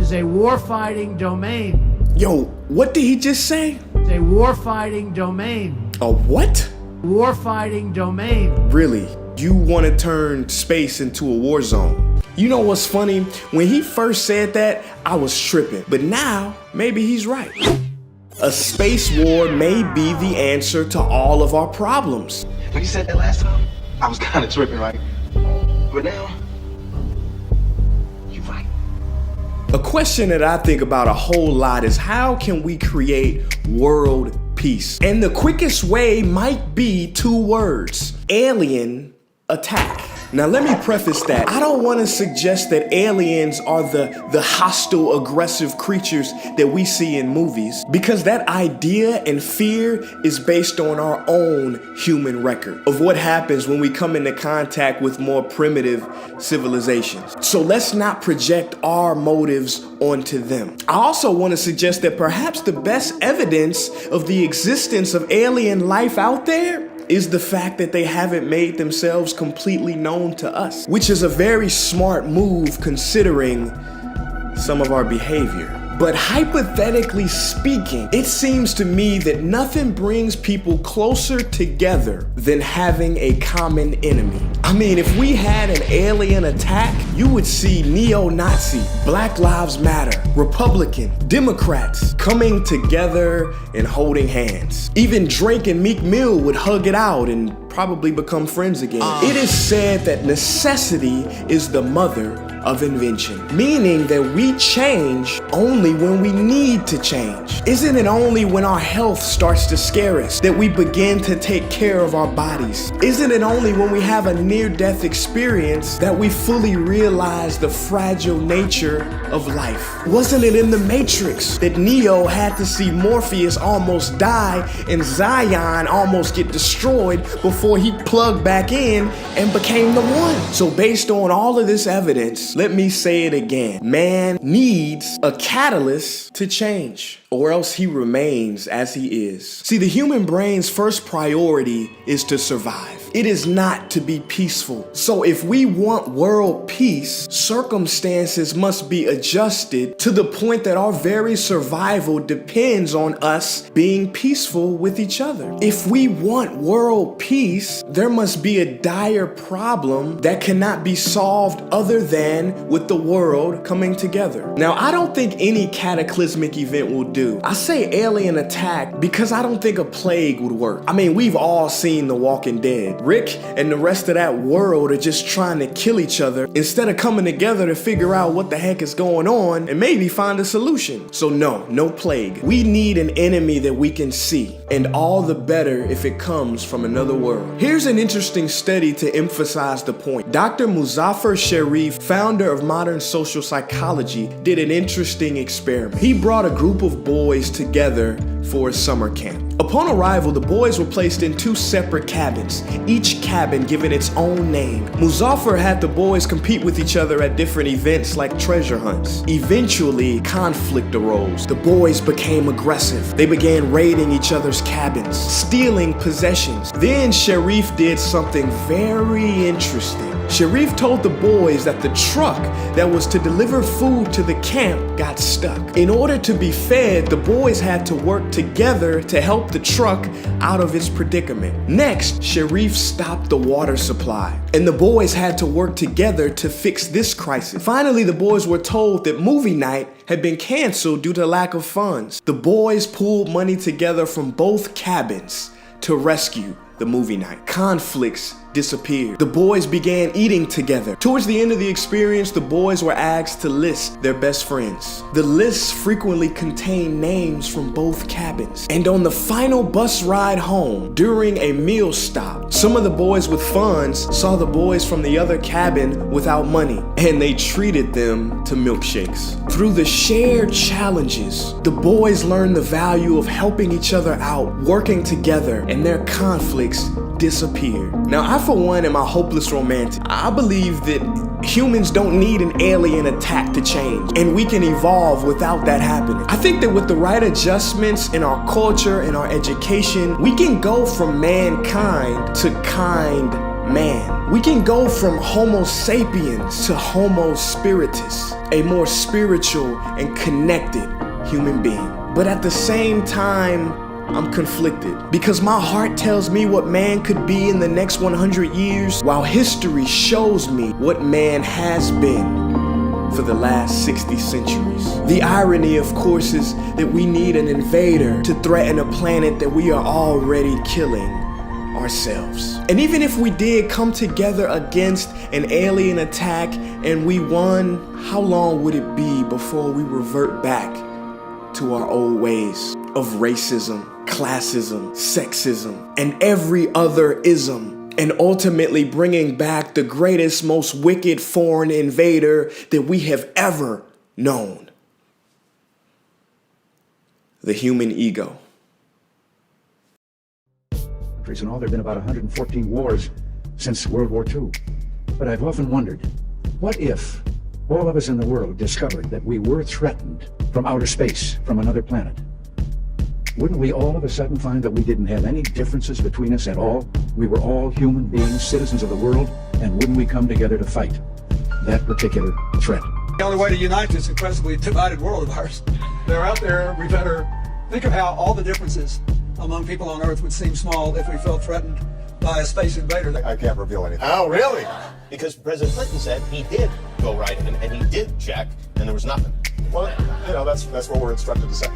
is a warfighting domain. Yo, what did he just say? It's a warfighting domain. A what? Warfighting domain. Really? You want to turn space into a war zone? You know what's funny? When he first said that, I was tripping. But now, maybe he's right. A space war may be the answer to all of our problems. When you said that last time, I was kind of tripping, right? But now, you're right. A question that I think about a whole lot is how can we create world peace? And the quickest way might be 2 words: alien attack. Now let me preface that. I don't want to suggest that aliens are the hostile, aggressive creatures that we see in movies, because that idea and fear is based on our own human record of what happens when we come into contact with more primitive civilizations. So let's not project our motives onto them. I also want to suggest that perhaps the best evidence of the existence of alien life out there is the fact that they haven't made themselves completely known to us, which is a very smart move considering some of our behavior. But hypothetically speaking, it seems to me that nothing brings people closer together than having a common enemy. I mean, if we had an alien attack, you would see neo-Nazi, Black Lives Matter, Republican, Democrats coming together and holding hands. Even Drake and Meek Mill would hug it out and probably become friends again. It is said that necessity is the mother of invention, meaning that we change only when we need to change. Isn't it only when our health starts to scare us that we begin to take care of our bodies? Isn't it only when we have a near-death experience that we fully realize the fragile nature of life? Wasn't it in The Matrix that Neo had to see Morpheus almost die and Zion almost get destroyed before he plugged back in and became the one? So based on all of this evidence, let me say it again. Man needs a catalyst to change, or else he remains as he is. See, the human brain's first priority is to survive. It is not to be peaceful. So if we want world peace, circumstances must be adjusted to the point that our very survival depends on us being peaceful with each other. If we want world peace, there must be a dire problem that cannot be solved other than with the world coming together. Now, I don't think any cataclysmic event will do. I say alien attack because I don't think a plague would work. I mean, we've all seen The Walking Dead. Rick and the rest of that world are just trying to kill each other instead of coming together to figure out what the heck is going on and maybe find a solution. So no plague. We need an enemy that we can see, and all the better if it comes from another world. Here's an interesting study to emphasize the point. Dr. Muzaffar Sherif, founder of modern social psychology, did an interesting experiment. He brought a group of boys together for a summer camp. Upon arrival, the boys were placed in 2 separate cabins, each cabin given its own name. Muzaffar had the boys compete with each other at different events like treasure hunts. Eventually, conflict arose. The boys became aggressive. They began raiding each other's cabins, stealing possessions. Then Sherif did something very interesting. Sherif told the boys that the truck that was to deliver food to the camp got stuck. In order to be fed, the boys had to work together to help the truck out of its predicament. Next, Sherif stopped the water supply, and the boys had to work together to fix this crisis. Finally, the boys were told that movie night had been canceled due to lack of funds. The boys pooled money together from both cabins to rescue the movie night. Conflicts disappeared. The boys began eating together. Towards the end of the experience, the boys were asked to list their best friends. The lists frequently contained names from both cabins. And on the final bus ride home, during a meal stop, some of the boys with funds saw the boys from the other cabin without money, and they treated them to milkshakes. Through the shared challenges, the boys learned the value of helping each other out, working together, and their conflicts disappeared. Now, I for one am a hopeless romantic. I believe that humans don't need an alien attack to change, and we can evolve without that happening. I think that with the right adjustments in our culture and our education, we can go from mankind to kind man. We can go from Homo sapiens to Homo spiritus, a more spiritual and connected human being. But at the same time, I'm conflicted because my heart tells me what man could be in the next 100 years, while history shows me what man has been for the last 60 centuries. The irony, of course, is that we need an invader to threaten a planet that we are already killing ourselves. And even if we did come together against an alien attack and we won, how long would it be before we revert back to our old ways of racism, classism, sexism, and every other ism, and ultimately bringing back the greatest, most wicked foreign invader that we have ever known? The human ego. In all, there have been about 114 wars since World War II. But I've often wondered, what if all of us in the world discovered that we were threatened from outer space, from another planet? Wouldn't we all of a sudden find that we didn't have any differences between us at all? We were all human beings, citizens of the world, and wouldn't we come together to fight that particular threat? The only way to unite this incredibly divided world of ours. They're out there. We better think of how all the differences among people on Earth would seem small if we felt threatened by a space invader. I can't reveal anything. Oh, really? Because President Clinton said he did go right in and he did check, and there was nothing. Well, you know, that's what we're instructed to say.